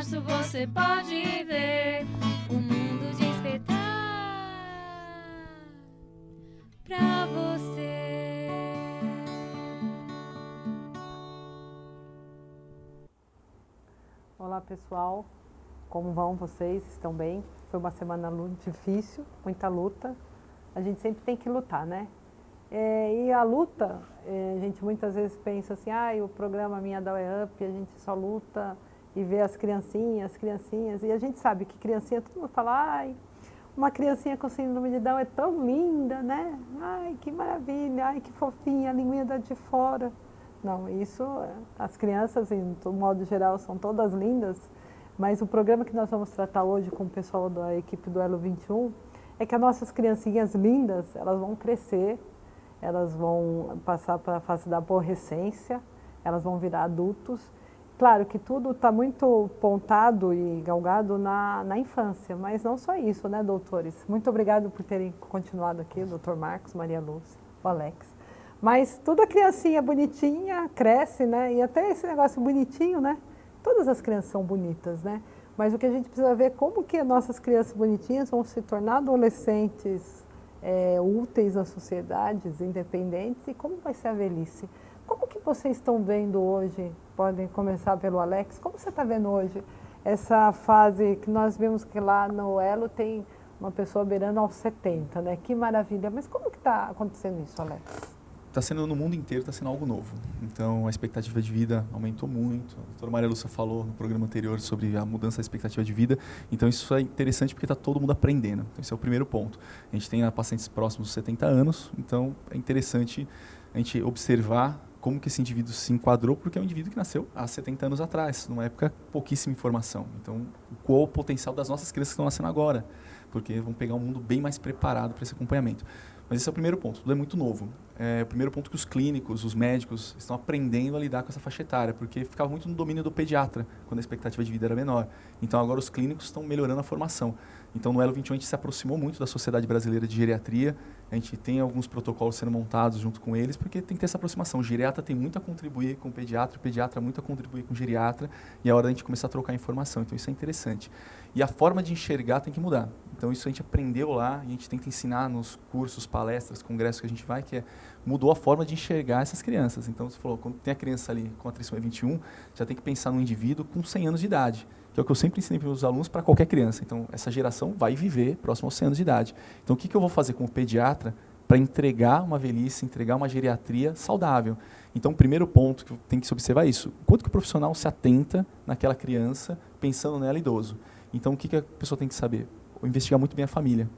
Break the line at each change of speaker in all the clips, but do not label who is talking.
março você pode ver o mundo despertar pra você.
Olá pessoal, como vão vocês? Estão bem? Foi uma semana difícil, muita luta. A gente sempre tem que lutar, né? E a luta, a gente muitas vezes pensa assim, o programa Minha Down é Up, a gente só luta e vê as criancinhas, e a gente sabe que criancinha, todo mundo fala, uma criancinha com síndrome de Down é tão linda, né? Ai, que maravilha, ai, que fofinha, a linguinha dá de fora. Não, isso, as crianças, em modo geral, são todas lindas, mas o programa que nós vamos tratar hoje com o pessoal da equipe do Elo 21 é que as nossas criancinhas lindas, elas vão crescer, elas vão passar para a fase da aborrecência, elas vão virar adultos. Claro que tudo está muito pontado e galgado na infância, mas não só isso, né, doutores? Muito obrigado por terem continuado aqui, doutor Marcos, Maria Lúcia, o Alex. Mas toda criancinha bonitinha cresce, né? E até esse negócio bonitinho, né? Todas as crianças são bonitas, né? Mas o que a gente precisa ver é como que as nossas crianças bonitinhas vão se tornar adolescentes úteis às sociedades, independentes, e como vai ser a velhice. Como que vocês estão vendo hoje? Podem começar pelo Alex. Como você está vendo hoje essa fase que nós vimos que lá no Elo tem uma pessoa beirando aos 70, né? Que maravilha. Mas como que está acontecendo isso, Alex?
Está sendo no mundo inteiro, está sendo algo novo. Então, a expectativa de vida aumentou muito. A doutora Maria Lúcia falou no programa anterior sobre a mudança da expectativa de vida. Então, isso é interessante porque está todo mundo aprendendo. Então, esse é o primeiro ponto. A gente tem pacientes próximos dos 70 anos, então é interessante a gente observar como que esse indivíduo se enquadrou, porque é um indivíduo que nasceu há 70 anos atrás, numa época pouquíssima informação. Então, qual o potencial das nossas crianças que estão nascendo agora? Porque vão pegar um mundo bem mais preparado para esse acompanhamento. Mas esse é o primeiro ponto, tudo é muito novo. É o primeiro ponto que os clínicos, os médicos estão aprendendo a lidar com essa faixa etária, porque ficava muito no domínio do pediatra, quando a expectativa de vida era menor. Então agora os clínicos estão melhorando a formação. Então no Elo 21 a gente se aproximou muito da Sociedade Brasileira de Geriatria, a gente tem alguns protocolos sendo montados junto com eles, porque tem que ter essa aproximação. O geriatra tem muito a contribuir com o pediatra muito a contribuir com o geriatra, e é hora da gente começar a trocar informação, então isso é interessante. E a forma de enxergar tem que mudar. Então isso a gente aprendeu lá, e a gente tenta ensinar nos cursos, palestras, congressos que a gente vai, que mudou a forma de enxergar essas crianças. Então você falou, quando tem a criança ali com a trissomia 21, já tem que pensar num indivíduo com 100 anos de idade, que é o que eu sempre ensinei para os meus alunos, para qualquer criança. Então essa geração vai viver próximo aos 100 anos de idade. Então o que eu vou fazer como pediatra para entregar uma velhice, entregar uma geriatria saudável? Então o primeiro ponto que tem que se observar é isso, quanto que o profissional se atenta naquela criança, pensando nela idoso. Então o que a pessoa tem que saber? Investigar muito bem a família.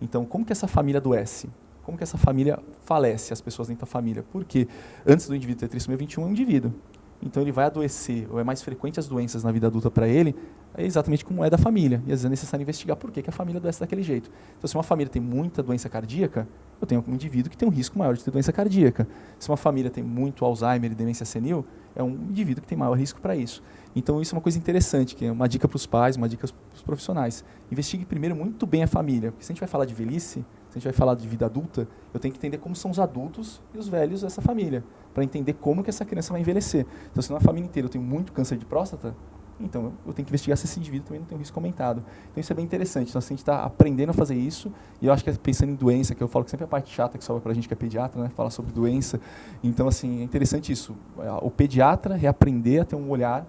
Então, como que essa família adoece? Como que essa família falece, as pessoas dentro da família? Porque antes do indivíduo ter trissomia 21 é um indivíduo. Então, ele vai adoecer, ou é mais frequente as doenças na vida adulta para ele, é exatamente como é da família. E às vezes é necessário investigar por que a família adoece daquele jeito. Então, se uma família tem muita doença cardíaca, eu tenho um indivíduo que tem um risco maior de ter doença cardíaca. Se uma família tem muito Alzheimer e demência senil, é um indivíduo que tem maior risco para isso. Então, isso é uma coisa interessante, que é uma dica para os pais, uma dica para os profissionais. Investigue primeiro muito bem a família, porque se a gente vai falar de velhice, se a gente vai falar de vida adulta, eu tenho que entender como são os adultos e os velhos dessa família, para entender como que essa criança vai envelhecer. Então, se na família inteira eu tenho muito câncer de próstata, então eu tenho que investigar se esse indivíduo também não tem um risco aumentado. Então, isso é bem interessante. Então, assim, a gente está aprendendo a fazer isso, e eu acho que pensando em doença, que eu falo que sempre é a parte chata que sobra para a gente que é pediatra, né, falar sobre doença. Então, assim, é interessante isso. O pediatra reaprender a ter um olhar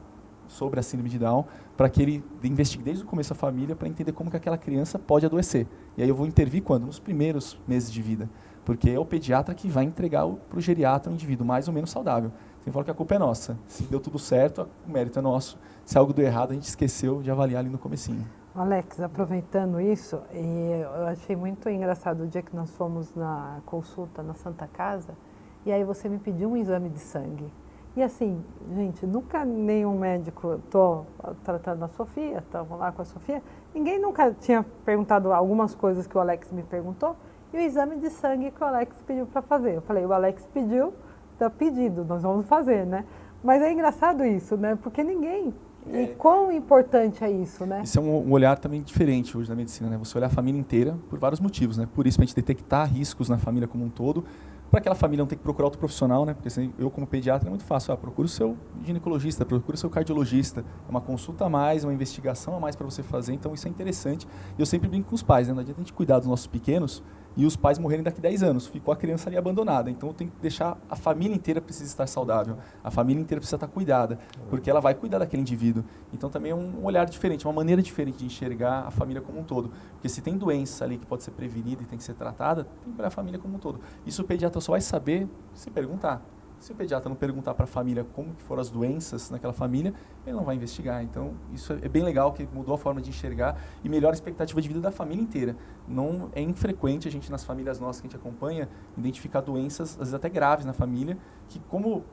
sobre a síndrome de Down, para que ele investigue desde o começo a família, para entender como que aquela criança pode adoecer. E aí eu vou intervir quando? Nos primeiros meses de vida, porque é o pediatra que vai entregar para o geriatra um indivíduo mais ou menos saudável. Você fala que a culpa é nossa. Se deu tudo certo, o mérito é nosso. Se algo deu errado, a gente esqueceu de avaliar ali no comecinho.
Alex, aproveitando isso, eu achei muito engraçado o dia que nós fomos na consulta na Santa Casa, e aí você me pediu um exame de sangue. E assim, gente, nunca nenhum médico, estou tratando a Sofia, estamos lá com a Sofia, ninguém nunca tinha perguntado algumas coisas que o Alex me perguntou, e o exame de sangue que o Alex pediu para fazer. Eu falei, o Alex pediu, está pedido, nós vamos fazer, né? Mas é engraçado isso, né? Porque ninguém... E quão importante é isso, né?
Isso é um olhar também diferente hoje na medicina, né? Você olhar a família inteira por vários motivos, né? Por isso, para a gente detectar riscos na família como um todo, para aquela família não ter que procurar outro profissional, né? Porque assim, eu como pediatra é muito fácil, procura o seu ginecologista, procura o seu cardiologista, é uma consulta a mais, uma investigação a mais para você fazer, então isso é interessante. E eu sempre brinco com os pais, né? Não adianta a gente cuidar dos nossos pequenos e os pais morrerem daqui 10 anos, ficou a criança ali abandonada. Então eu tenho que deixar, a família inteira precisa estar saudável, a família inteira precisa estar cuidada, porque ela vai cuidar daquele indivíduo. Então também é um olhar diferente, uma maneira diferente de enxergar a família como um todo. Porque se tem doença ali que pode ser prevenida e tem que ser tratada, tem que olhar a família como um todo. Isso o pediatra só vai saber se perguntar. Se o pediatra não perguntar para a família como que foram as doenças naquela família, ele não vai investigar. Então, isso é bem legal, que mudou a forma de enxergar e melhora a expectativa de vida da família inteira. Não é infrequente a gente, nas famílias nossas que a gente acompanha, identificar doenças, às vezes até graves na família, que como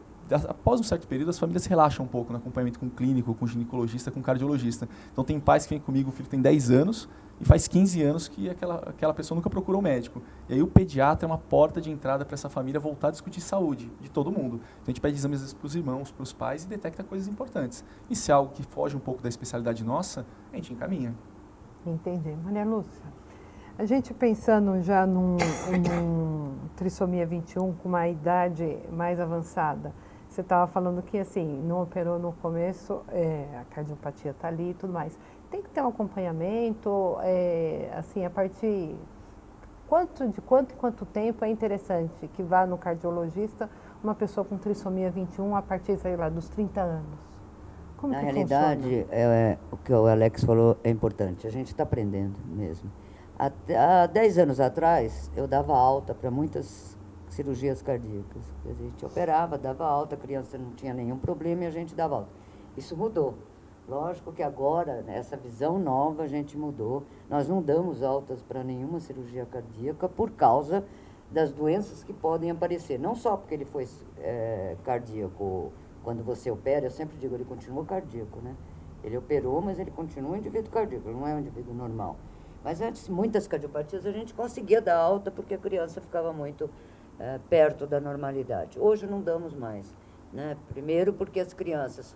após um certo período, as famílias se relaxam um pouco no acompanhamento com o clínico, com o ginecologista, com o cardiologista. Então, tem pais que vêm comigo, o filho tem 10 anos e faz 15 anos que aquela pessoa nunca procurou um médico. E aí o pediatra é uma porta de entrada para essa família voltar a discutir saúde de todo mundo. Então, a gente pede exames para os irmãos, para os pais e detecta coisas importantes. E se é algo que foge um pouco da especialidade nossa, a gente encaminha.
Entendi. Maria Lúcia, a gente pensando já num trissomia 21 com uma idade mais avançada, você estava falando que, assim, não operou no começo, a cardiopatia está ali e tudo mais. Tem que ter um acompanhamento, assim, a partir... De quanto em quanto tempo é interessante que vá no cardiologista uma pessoa com trissomia 21 a partir, sei lá, dos 30 anos? Como
Na
que
realidade, o que o Alex falou é importante. A gente está aprendendo mesmo. Há 10 anos atrás, eu dava alta para muitas cirurgias cardíacas. A gente operava, dava alta, a criança não tinha nenhum problema e a gente dava alta. Isso mudou. Lógico que agora, essa visão nova, a gente mudou. Nós não damos altas para nenhuma cirurgia cardíaca por causa das doenças que podem aparecer. Não só porque ele foi cardíaco, quando você opera, eu sempre digo, ele continua cardíaco, né? Ele operou, mas ele continua um indivíduo cardíaco, ele não é um indivíduo normal. Mas antes, muitas cardiopatias a gente conseguia dar alta porque a criança ficava muito perto da normalidade. Hoje não damos mais, né? Primeiro porque as crianças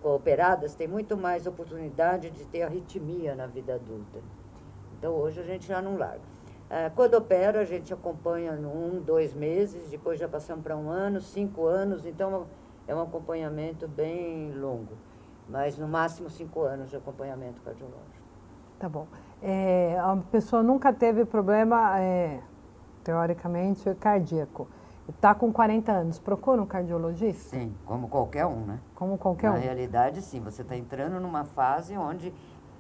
operadas têm muito mais oportunidade de ter arritmia na vida adulta. Então hoje a gente já não larga. Quando opera, a gente acompanha 1, 2 meses, depois já passamos para 1 ano, 5 anos, então é um acompanhamento bem longo, mas no máximo 5 anos de acompanhamento cardiológico.
Tá bom. A pessoa nunca teve problema, teoricamente, cardíaco. Está com 40 anos, procura um cardiologista?
Sim, como qualquer um, né?
Como qualquer um?
Na realidade, sim. Você está entrando numa fase onde,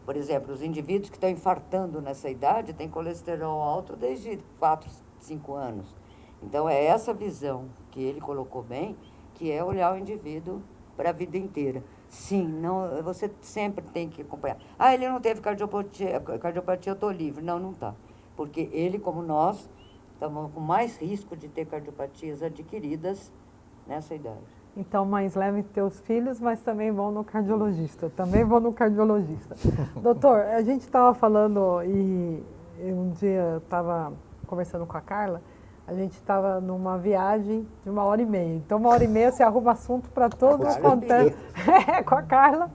por exemplo, os indivíduos que estão infartando nessa idade têm colesterol alto desde 4, 5 anos. Então, é essa visão que ele colocou bem, que é olhar o indivíduo para a vida inteira. Sim, não, você sempre tem que acompanhar. Ele não teve cardiopatia, eu estou livre. Não, não está. Porque ele, como nós, estamos com mais risco de ter cardiopatias adquiridas nessa idade.
Então, mães, levem teus filhos, mas também vão no cardiologista. Também vão no cardiologista. Doutor, a gente estava falando, e um dia eu estava conversando com a Carla, a gente estava numa viagem de 1h30. Então, 1h30 você arruma assunto para todo quanto com a Carla.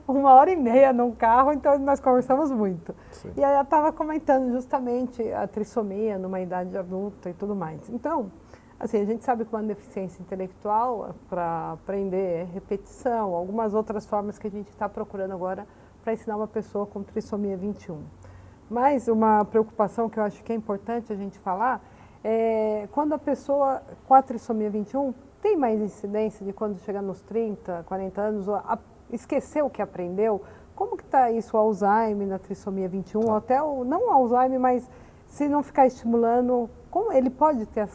1h30 num carro, então nós conversamos muito. Sim. E aí ela estava comentando justamente a trissomia numa idade adulta e tudo mais. Então, assim, a gente sabe que uma deficiência intelectual, para aprender repetição, algumas outras formas que a gente está procurando agora para ensinar uma pessoa com trissomia 21. Mas uma preocupação que eu acho que é importante a gente falar quando a pessoa com a trissomia 21 tem mais incidência de quando chegar nos 30, 40 anos, esquecer o que aprendeu, como que está isso, o Alzheimer na trissomia 21, ou até não o Alzheimer, mas se não ficar estimulando, como ele pode ter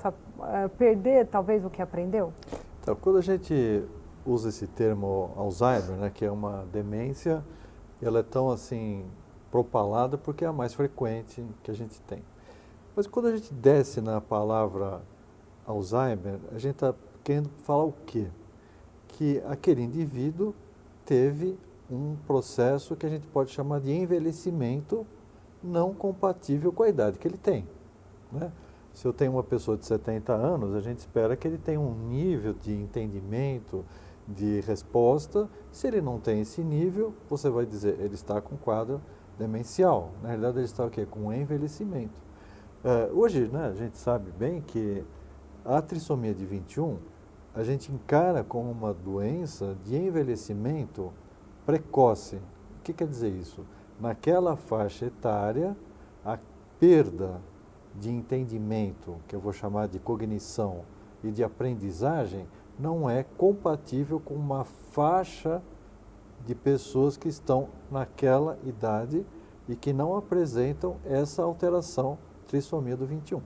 perder talvez o que aprendeu?
Então, quando a gente usa esse termo Alzheimer, né, que é uma demência, ela é tão assim propalada porque é a mais frequente que a gente tem. Mas quando a gente desce na palavra Alzheimer, a gente está querendo falar o quê? Que aquele indivíduo teve um processo que a gente pode chamar de envelhecimento não compatível com a idade que ele tem, né? Se eu tenho uma pessoa de 70 anos, a gente espera que ele tenha um nível de entendimento, de resposta. Se ele não tem esse nível, você vai dizer, ele está com quadro demencial. Na realidade, ele está o quê? Com envelhecimento. Hoje, né, a gente sabe bem que a trissomia de 21, a gente encara como uma doença de envelhecimento precoce. O que quer dizer isso? Naquela faixa etária, a perda de entendimento, que eu vou chamar de cognição, e de aprendizagem, não é compatível com uma faixa de pessoas que estão naquela idade e que não apresentam essa alteração trissomia do 21.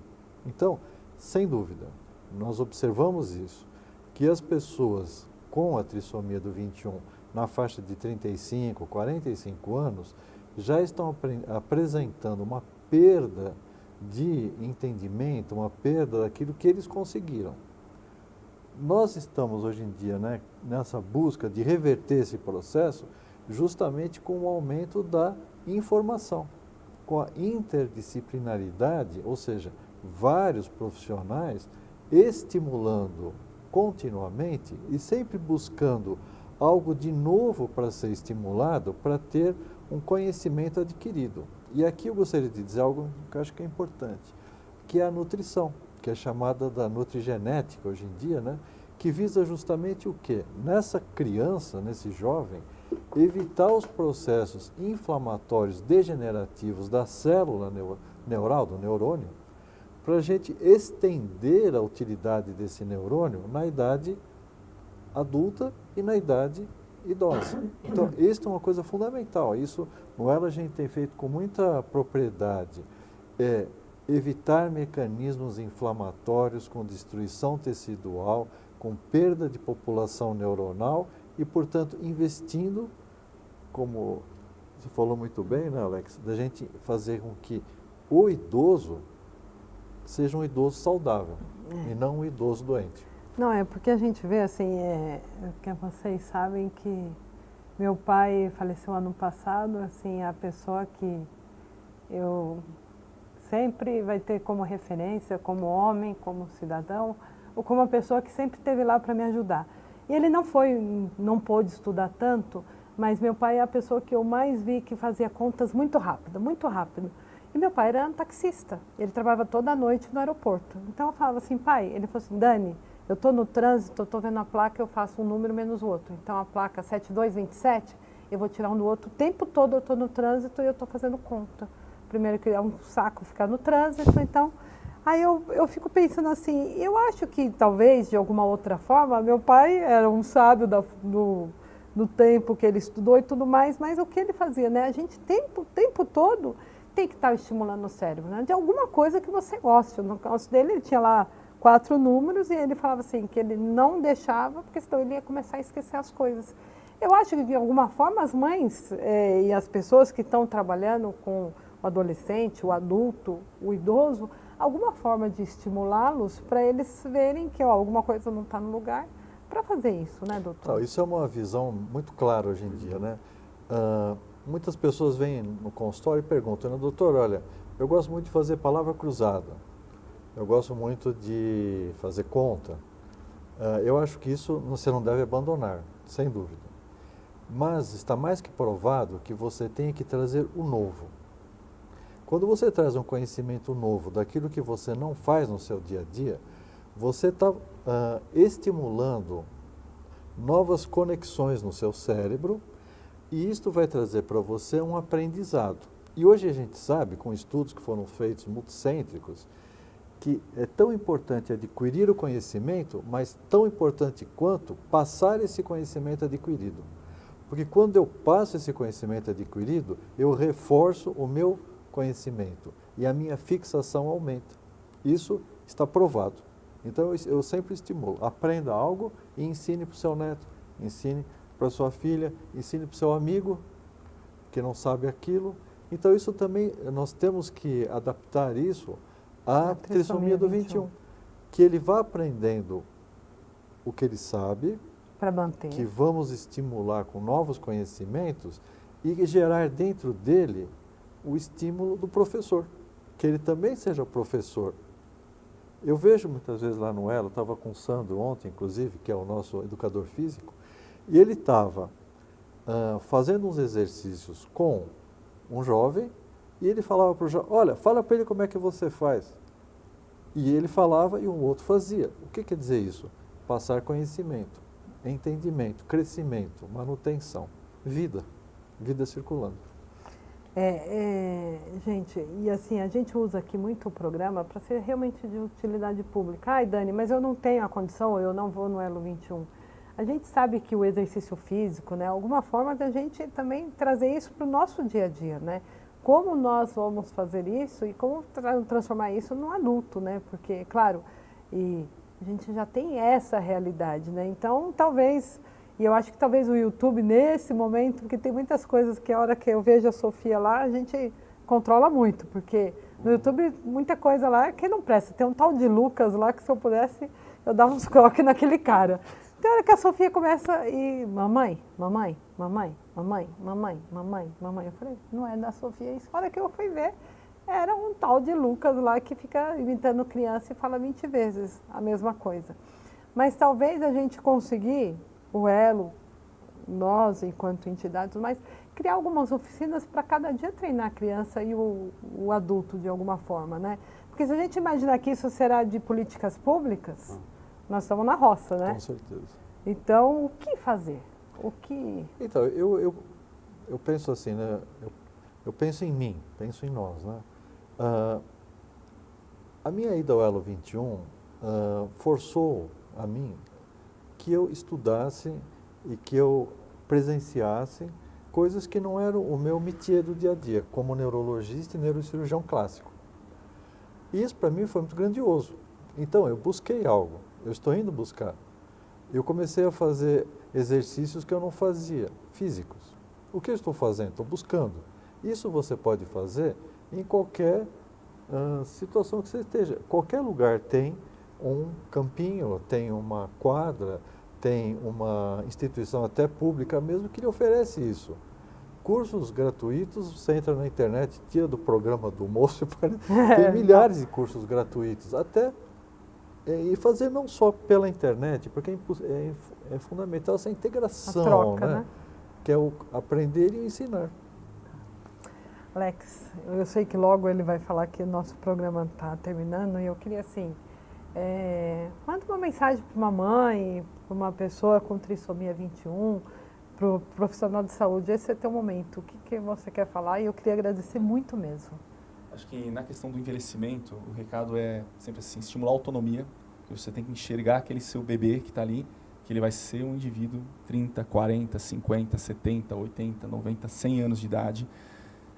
Então, sem dúvida, nós observamos isso, que as pessoas com a trissomia do 21 na faixa de 35, 45 anos já estão apresentando uma perda de entendimento, uma perda daquilo que eles conseguiram. Nós estamos hoje em dia, né, nessa busca de reverter esse processo justamente com o aumento da informação, com a interdisciplinaridade, ou seja, vários profissionais estimulando continuamente e sempre buscando algo de novo para ser estimulado, para ter um conhecimento adquirido. E aqui eu gostaria de dizer algo que eu acho que é importante, que é a nutrição, que é chamada da nutrigenética hoje em dia, né? Que visa justamente o quê? Nessa criança, nesse jovem, evitar os processos inflamatórios degenerativos da célula neural, do neurônio, para a gente estender a utilidade desse neurônio na idade adulta e na idade idosa. Então, isso é uma coisa fundamental. Isso no Elo a gente tem feito com muita propriedade. É evitar mecanismos inflamatórios com destruição tecidual, com perda de população neuronal e, portanto, investindo, como você falou muito bem, né, Alex, da gente fazer com que o idoso seja um idoso saudável e não um idoso doente.
Não, é porque a gente vê assim, que vocês sabem que meu pai faleceu ano passado, assim, a pessoa que eu sempre vai ter como referência, como homem, como cidadão, ou como uma pessoa que sempre esteve lá para me ajudar. E ele não pôde estudar tanto, mas meu pai é a pessoa que eu mais vi que fazia contas muito rápido, muito rápido. E meu pai era um taxista, ele trabalhava toda a noite no aeroporto. Então eu falava assim, pai, ele falou assim, Dani, eu estou no trânsito, eu estou vendo a placa, eu faço um número menos o outro. Então a placa 7227, eu vou tirar um do outro. O tempo todo eu estou no trânsito e eu estou fazendo conta. Primeiro que é um saco ficar no trânsito, então... Aí eu fico pensando assim, eu acho que talvez, de alguma outra forma, meu pai era um sábio do tempo que ele estudou e tudo mais, mas o que ele fazia, né? A gente o tempo todo tem que estar estimulando o cérebro, né? De alguma coisa que você goste. No caso dele, ele tinha lá 4 números e ele falava assim, que ele não deixava, porque senão ele ia começar a esquecer as coisas. Eu acho que, de alguma forma, as mães e as pessoas que estão trabalhando com o adolescente, o adulto, o idoso, alguma forma de estimulá-los para eles verem que alguma coisa não está no lugar para fazer isso, né, doutor?
Isso é uma visão muito clara hoje em dia, né? Muitas pessoas vêm no consultório e perguntam, né, doutor, olha, eu gosto muito de fazer palavra cruzada, eu gosto muito de fazer conta, eu acho que isso você não deve abandonar, sem dúvida. Mas está mais que provado que você tem que trazer o novo. Quando você traz um conhecimento novo daquilo que você não faz no seu dia a dia, você está estimulando novas conexões no seu cérebro e isto vai trazer para você um aprendizado. E hoje a gente sabe, com estudos que foram feitos multicêntricos, que é tão importante adquirir o conhecimento, mas tão importante quanto passar esse conhecimento adquirido. Porque quando eu passo esse conhecimento adquirido, eu reforço o meu conhecimento e a minha fixação aumenta. Isso está provado. Então eu sempre estimulo, aprenda algo e ensine para o seu neto, ensine para a sua filha, ensine para o seu amigo que não sabe aquilo. Então isso também, nós temos que adaptar isso à trissomia do 21. Que ele vá aprendendo o que ele sabe,
para manter,
que vamos estimular com novos conhecimentos e gerar dentro dele o estímulo do professor, que ele também seja professor. Eu vejo muitas vezes lá no Elo, estava com o Sandro ontem, inclusive, que é o nosso educador físico, e ele estava fazendo uns exercícios com um jovem, e ele falava para o jovem, olha, fala para ele como é que você faz. E ele falava e o outro fazia. O que quer dizer isso? Passar conhecimento, entendimento, crescimento, manutenção, vida circulando.
Gente, e assim, a gente usa aqui muito o programa para ser realmente de utilidade pública. Ai, Dani, mas eu não tenho a condição, eu não vou no Elo 21. A gente sabe que o exercício físico, né, alguma forma da gente também trazer isso para o nosso dia a dia, né? Como nós vamos fazer isso e como transformar isso no adulto, né? Porque, claro, e a gente já tem essa realidade, né? Então, talvez, e eu acho que talvez o YouTube, nesse momento, porque tem muitas coisas que a hora que eu vejo a Sofia lá, a gente controla muito, porque no YouTube, muita coisa lá que não presta. Tem um tal de Lucas lá que se eu pudesse, eu dava uns croques naquele cara. Tem hora que a Sofia começa e mamãe, mamãe, mamãe, mamãe, mamãe, mamãe, mamãe. Eu falei, não é da Sofia isso. A hora que eu fui ver, era um tal de Lucas lá que fica imitando criança e fala 20 vezes a mesma coisa. Mas talvez a gente conseguir, o Elo, nós enquanto entidades, mas criar algumas oficinas para cada dia treinar a criança e o adulto de alguma forma, né? Porque se a gente imaginar que isso será de políticas públicas, nós estamos na roça, né?
Com certeza.
Então, o que fazer? O que...
Então, eu penso assim, né? Eu penso em mim, penso em nós, né? A minha ida ao Elo 21 forçou a mim que eu estudasse e que eu presenciasse coisas que não eram o meu métier do dia a dia, como neurologista e neurocirurgião clássico. E isso para mim foi muito grandioso. Então, eu busquei algo, eu estou indo buscar. Eu comecei a fazer exercícios que eu não fazia, físicos. O que eu estou fazendo? Estou buscando. Isso você pode fazer em qualquer situação que você esteja. Qualquer lugar tem um campinho, tem uma quadra, tem uma instituição até pública mesmo que lhe oferece isso. Cursos gratuitos, você entra na internet, tira do programa do moço, tem milhares de cursos gratuitos, até e fazer não só pela internet, porque é fundamental essa integração,
a troca, né?
Que é o aprender e ensinar.
Alex, eu sei que logo ele vai falar que o nosso programa está terminando e eu queria assim, manda uma mensagem para uma mãe, para uma pessoa com trissomia 21, para o profissional de saúde. Esse é teu momento. O que você quer falar? E eu queria agradecer muito mesmo.
Acho que na questão do envelhecimento, o recado é sempre assim, estimular a autonomia, que você tem que enxergar aquele seu bebê que está ali, que ele vai ser um indivíduo 30, 40, 50, 70, 80, 90, 100 anos de idade.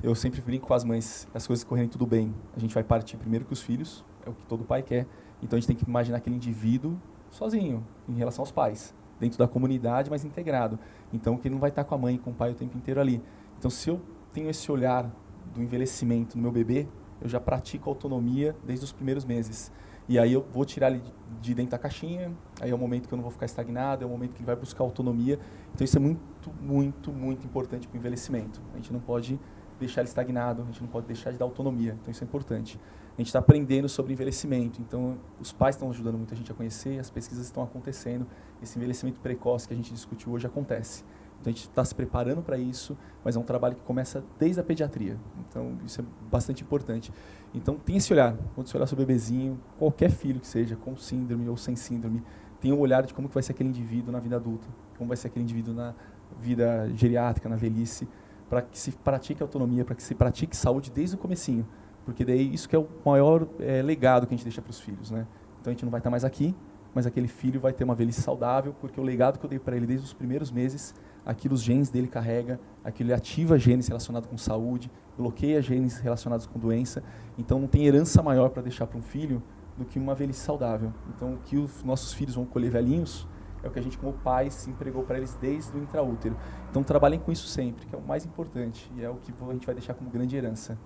Eu sempre brinco com as mães, as coisas correrem tudo bem. A gente vai partir primeiro que os filhos, é o que todo pai quer. Então a gente tem que imaginar aquele indivíduo sozinho, em relação aos pais, dentro da comunidade, mas integrado. Então que ele não vai estar com a mãe e com o pai o tempo inteiro ali. Então se eu tenho esse olhar do envelhecimento no meu bebê, eu já pratico autonomia desde os primeiros meses. E aí eu vou tirar ele de dentro da caixinha, aí é o momento que eu não vou ficar estagnado, é o momento que ele vai buscar autonomia. Então isso é muito, muito, muito importante para o envelhecimento. A gente não pode deixar ele estagnado, a gente não pode deixar de dar autonomia. Então isso é importante. A gente está aprendendo sobre envelhecimento, então os pais estão ajudando muito a gente a conhecer, as pesquisas estão acontecendo, esse envelhecimento precoce que a gente discutiu hoje acontece. Então a gente está se preparando para isso, mas é um trabalho que começa desde a pediatria. Então isso é bastante importante. Então tem esse olhar, quando você olhar seu bebezinho, qualquer filho que seja, com síndrome ou sem síndrome, tem um olhar de como que vai ser aquele indivíduo na vida adulta, como vai ser aquele indivíduo na vida geriátrica, na velhice, para que se pratique autonomia, para que se pratique saúde desde o comecinho, porque daí isso que é o maior legado que a gente deixa para os filhos, né? Então a gente não vai estar mais aqui, mas aquele filho vai ter uma velhice saudável, porque o legado que eu dei para ele desde os primeiros meses, aquilo os genes dele carrega, aquilo ele ativa genes relacionados com saúde, bloqueia genes relacionados com doença. Então não tem herança maior para deixar para um filho do que uma velhice saudável. Então o que os nossos filhos vão colher velhinhos é o que a gente como pais se entregou para eles desde o intraútero. Então trabalhem com isso sempre, que é o mais importante e é o que a gente vai deixar como grande herança.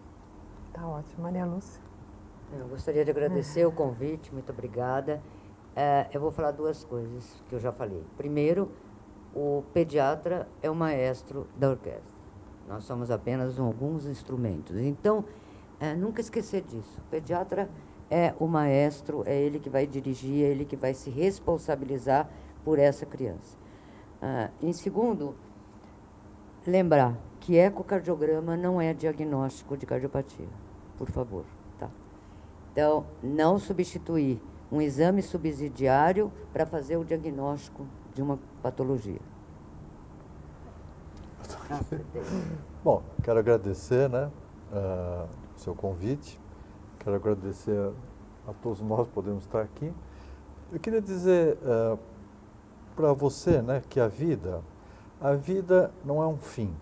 Tá ótimo. Maria Lúcia?
Eu gostaria de agradecer o convite, muito obrigada. Eu vou falar duas coisas que eu já falei. Primeiro, o pediatra é o maestro da orquestra. Nós somos apenas alguns instrumentos. Então, nunca esquecer disso. O pediatra é o maestro, é ele que vai dirigir, é ele que vai se responsabilizar por essa criança. Em segundo, lembrar que ecocardiograma não é diagnóstico de cardiopatia, por favor. Tá? Então, não substituir um exame subsidiário para fazer o diagnóstico de uma patologia.
Bom, quero agradecer, né, o seu convite. Quero agradecer a todos nós que podemos estar aqui. Eu queria dizer para você, né, que a vida não é um fim.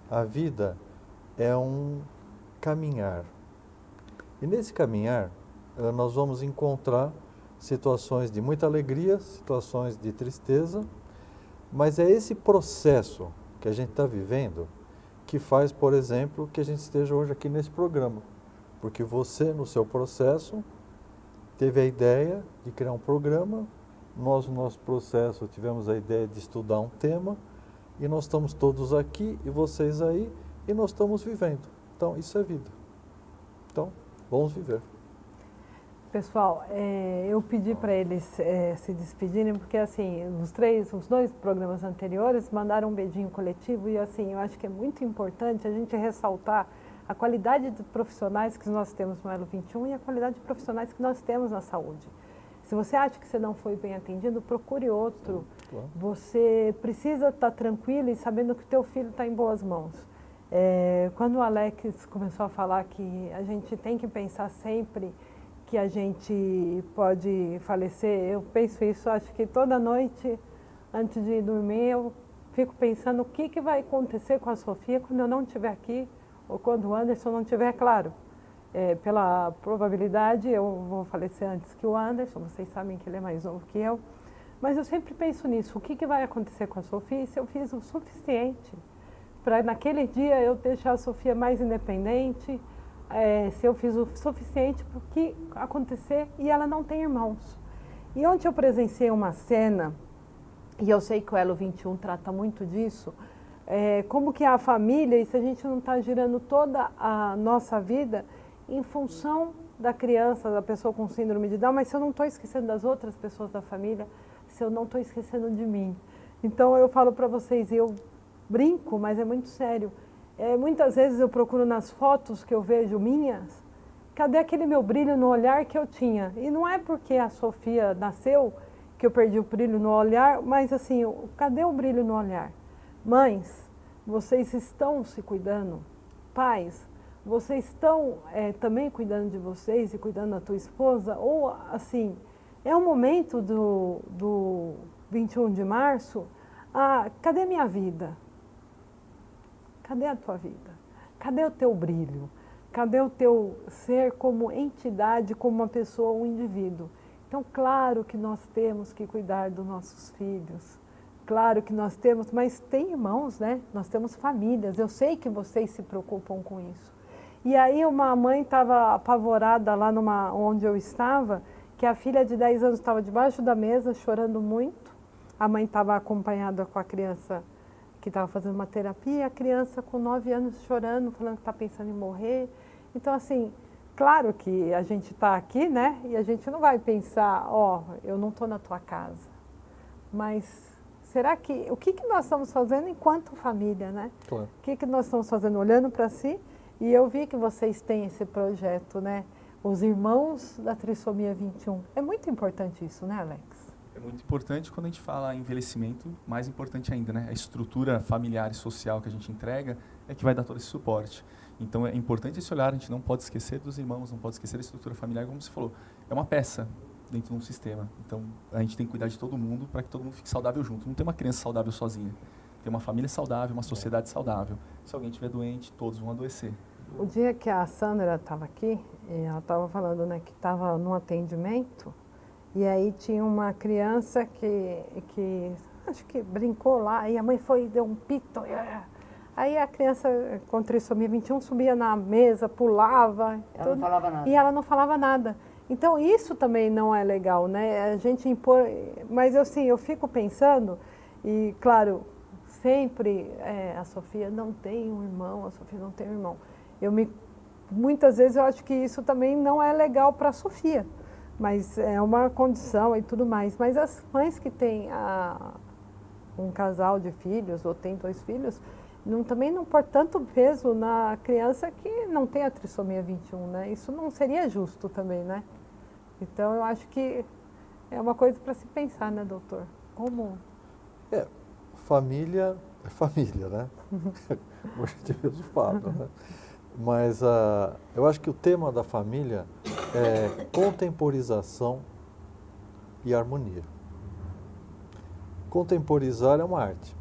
A vida é um caminhar. E nesse caminhar, nós vamos encontrar situações de muita alegria, situações de tristeza, mas é esse processo que a gente está vivendo que faz, por exemplo, que a gente esteja hoje aqui nesse programa. Porque você, no seu processo, teve a ideia de criar um programa, nós, no nosso processo, tivemos a ideia de estudar um tema, e nós estamos todos aqui, e vocês aí, e nós estamos vivendo. Então, isso é vida. Então, vamos viver.
Pessoal, eu pedi para eles se despedirem, porque assim, os dois programas anteriores mandaram um beijinho coletivo e assim, eu acho que é muito importante a gente ressaltar a qualidade de profissionais que nós temos no Elo 21 e a qualidade de profissionais que nós temos na saúde. Se você acha que você não foi bem atendido, procure outro.
Claro.
Você precisa estar tranquilo e sabendo que o teu filho está em boas mãos. Quando o Alex começou a falar que a gente tem que pensar sempre que a gente pode falecer, eu penso isso, acho que toda noite, antes de dormir, eu fico pensando o que vai acontecer com a Sofia quando eu não estiver aqui, ou quando o Anderson não estiver, claro. Pela probabilidade, eu vou falecer antes que o Anderson, vocês sabem que ele é mais novo que eu, mas eu sempre penso nisso, o que vai acontecer com a Sofia se eu fiz o suficiente para naquele dia eu deixar a Sofia mais independente, se eu fiz o suficiente para o que acontecer e ela não tem irmãos. E ontem eu presenciei uma cena, e eu sei que o Elo 21 trata muito disso, como que a família, e se a gente não está girando toda a nossa vida em função da criança, da pessoa com síndrome de Down, mas se eu não estou esquecendo das outras pessoas da família, se eu não estou esquecendo de mim. Então eu falo para vocês, eu brinco, mas é muito sério. Muitas vezes eu procuro nas fotos que eu vejo minhas, cadê aquele meu brilho no olhar que eu tinha? E não é porque a Sofia nasceu que eu perdi o brilho no olhar, mas assim, cadê o brilho no olhar? Mães, vocês estão se cuidando? Pais, vocês estão também cuidando de vocês e cuidando da tua esposa? Ou assim, é o momento do 21 de março, cadê minha vida? Cadê a tua vida? Cadê o teu brilho? Cadê o teu ser como entidade, como uma pessoa, um indivíduo? Então, claro que nós temos que cuidar dos nossos filhos. Claro que nós temos, mas tem irmãos, né? Nós temos famílias. Eu sei que vocês se preocupam com isso. E aí uma mãe estava apavorada lá onde eu estava, que a filha de 10 anos estava debaixo da mesa chorando muito. A mãe estava acompanhada com a criança que estava fazendo uma terapia, e a criança com 9 anos chorando, falando que está pensando em morrer. Então, assim, claro que a gente está aqui, né? E a gente não vai pensar, eu não estou na tua casa. Mas será que, o que nós estamos fazendo enquanto família, né?
Claro.
O que nós estamos fazendo? Olhando para si. E eu vi que vocês têm esse projeto, né? Os Irmãos da Trissomia 21. É muito importante isso, né, Alex?
É muito importante quando a gente fala envelhecimento, mais importante ainda, né? A estrutura familiar e social que a gente entrega é que vai dar todo esse suporte. Então é importante esse olhar, a gente não pode esquecer dos irmãos, não pode esquecer da estrutura familiar, como você falou. É uma peça dentro de um sistema. Então a gente tem que cuidar de todo mundo para que todo mundo fique saudável junto. Não tem uma criança saudável sozinha. Tem uma família saudável, uma sociedade saudável. Se alguém estiver doente, todos vão adoecer.
O dia que a Sandra estava aqui, ela estava falando, né, que estava num atendimento, e aí tinha uma criança que acho que brincou lá, e a mãe foi e deu um pito. Aí a criança com trissomia 21 subia na mesa, pulava.
Ela não falava nada.
E ela não falava nada. Então isso também não é legal, né? A gente impor. Mas assim, eu fico pensando, e claro, sempre a Sofia não tem um irmão, a Sofia não tem um irmão. Muitas vezes eu acho que isso também não é legal para a Sofia, mas é uma condição e tudo mais. Mas as mães que têm um casal de filhos ou têm 2 filhos, também não pôr tanto peso na criança que não tem a trissomia 21, né? Isso não seria justo também, né? Então, eu acho que é uma coisa para se pensar, né, doutor? Como?
Família é família, né? Como a gente mesmo fala, né? Mas eu acho que o tema da família é contemporização e harmonia. Contemporizar é uma arte,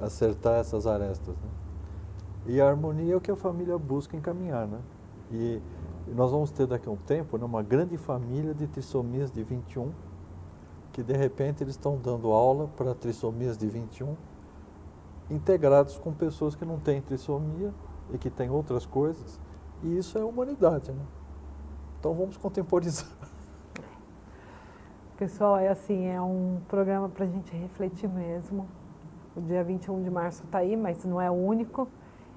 acertar essas arestas, né? E a harmonia é o que a família busca encaminhar, né? E nós vamos ter daqui a um tempo, né, uma grande família de trissomias de 21, que de repente eles estão dando aula para trissomias de 21, integrados com pessoas que não têm trissomia e que têm outras coisas, e isso é humanidade, né? Então vamos contemporizar.
Pessoal, é assim, é um programa para a gente refletir mesmo. O dia 21 de março está aí, mas não é o único.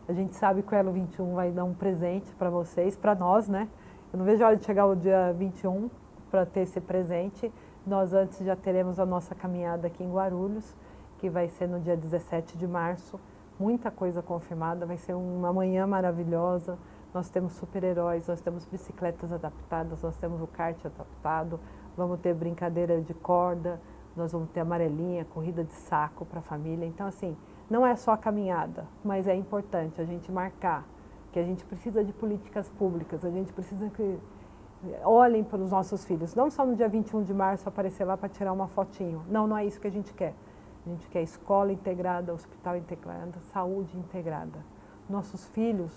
A gente sabe que o Elo 21 vai dar um presente para vocês, para nós, né? Eu não vejo a hora de chegar o dia 21 para ter esse presente. Nós antes já teremos a nossa caminhada aqui em Guarulhos, que vai ser no dia 17 de março. Muita coisa confirmada, vai ser uma manhã maravilhosa. Nós temos super-heróis, nós temos bicicletas adaptadas, nós temos o kart adaptado, vamos ter brincadeira de corda, nós vamos ter amarelinha, corrida de saco para a família. Então, assim, não é só a caminhada, mas é importante a gente marcar que a gente precisa de políticas públicas, a gente precisa que olhem para os nossos filhos. Não só no dia 21 de março aparecer lá para tirar uma fotinho. Não, não é isso que a gente quer. A gente quer escola integrada, hospital integrado, saúde integrada. Nossos filhos,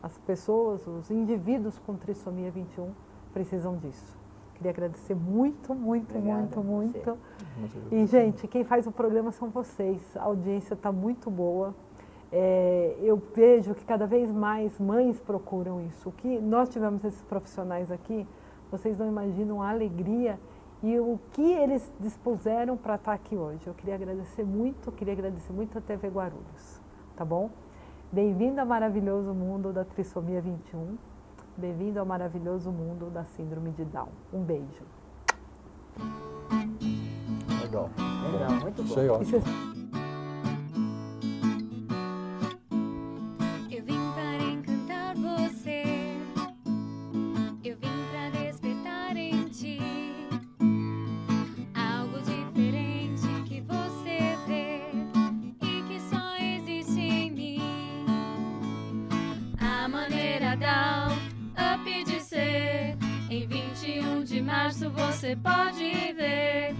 as pessoas, os indivíduos com trissomia 21 precisam disso. Queria agradecer muito, muito,
Obrigada,
muito. E, gente, quem faz o programa são vocês. A audiência está muito boa. Eu vejo que cada vez mais mães procuram isso. O que nós tivemos esses profissionais aqui, vocês não imaginam a alegria e o que eles dispuseram para estar aqui hoje. Eu queria agradecer muito a TV Guarulhos, tá bom? Bem-vindo ao maravilhoso mundo da trissomia 21. Bem-vindo ao maravilhoso mundo da síndrome de Down. Um beijo.
Legal.
Legal, muito bom.
Achei ótimo.
Eu vim para encantar você, eu vim para despertar em ti algo diferente que você vê e que só existe em mim. A maneira Down Up de ser, em 21 de março você pode ver.